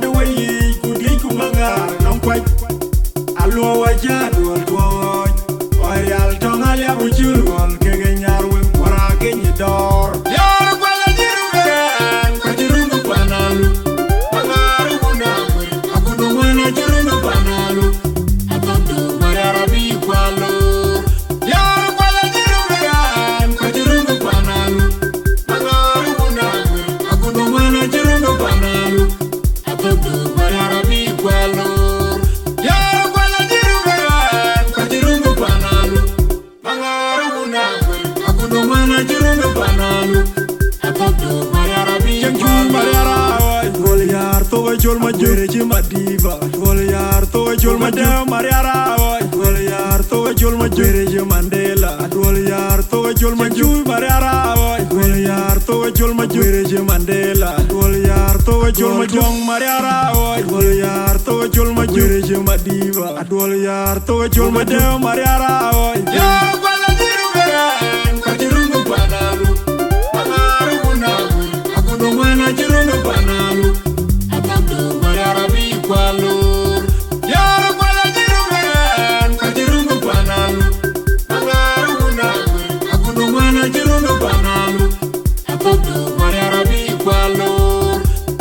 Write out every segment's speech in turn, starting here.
madaway kudi kumanga nonkwaj alwo wajadu alwoy oyal tongal ya bujul kege nyarwe warage nyidor yar kwala jirugan kwajirungu panalu pangaru bunawe akuno mwana jirungu panalu atondu mariarabi kwalo yar kwala jirugan kwajirungu panalu pangaru bunawe akuno mwana jirungu panalu atondu mariarabi kwalo yar kwala jirugan kwajirungu panalu pangaru bunawe akuno mwana jirungu panalu atondu mariarabi kwalo mariara wol yar to jol ma jere ci madiva wol yar to jol ma de mariara wol yar to jol ma jere ci mandela wol yar to jol ma ju mariara wol yar to jol ma jere ci mandela wol yar to jol ma jong mariara wol yar to jol ma jere ci madiva wol yar to jol ma de mariara yar kwala jirugan kwajirungu panalu pangaru bunawe akuno mwana jirungu panalu atondu mariarabi kwalo yar kwala jirugan kwajirungu panalu pangaru bunawe akuno mwana jirungu panalu atondu mariarabi kwalo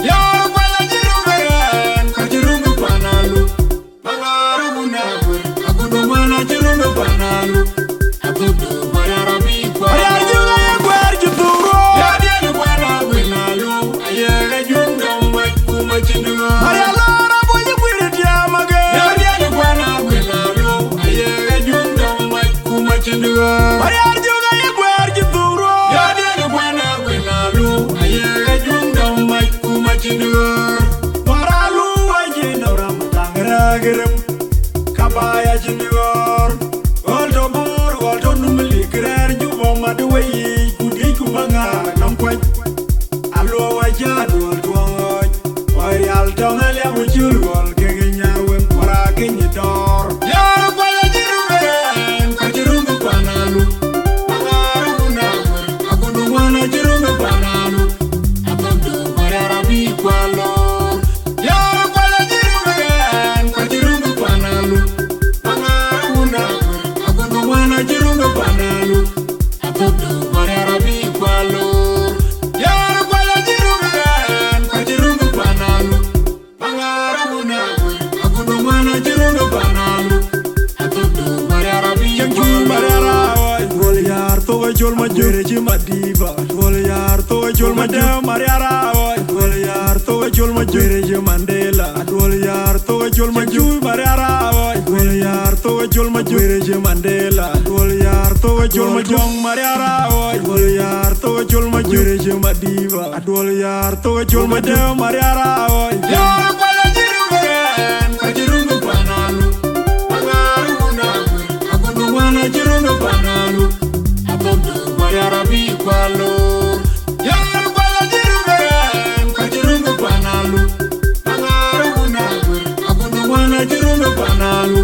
yar kwala jirugan kwajirungu panalu pangaru bunawe akuno mwana jirungu panalu atondu mariarabi kwalo yar juga gwer juturo yar dia bwana winalu ayega junga kuma chinduga ayalora boye bwire tiamage yar dia bwana winalu ayega junga kuma chinduga yar juga gwer juturo yar dia bwana winalu ayega junga kuma chinduga waralu waje noram tangragerem kabaya chinduga oldo bor oldo numli krer jubo madaway kudi kumanga namkwaj alwo wajadu alwoy oyal tongal ya bujul kege nyarwe warage nyidor yar kwala jirugan kwajirungu panalu pangaru bunawe akuno mwana jirungu panalu atondu mariarabi kwalo yar kwala jirugan kwajirungu panalu pangaru bunawe akuno mwana jirungu panalu atondu mariarabi kwalo yar kwala jirugan kwajirungu panalu pangaru bunawe akuno mwana jirungu panalu atondu mariarabi kwalo wol yar to jol ma jere ci madiva wol yar to jol ma de mariara wol yar to jol ma jere ci mandela wol yar to jol ma ju mariara wol yar to jol ma jere ci mandela wol yar to jol ma jong mariara wol yar to jol ma jere ci madiva wol yar to jol ma de mariara yar kwala jirugan kwajirungu panalu pangaru bunawe akuno mwana jirungu panalu atondu mariarabi kwalo yar kwala jirugan kwajirungu panalu pangaru bunawe akuno mwana jirungu panalu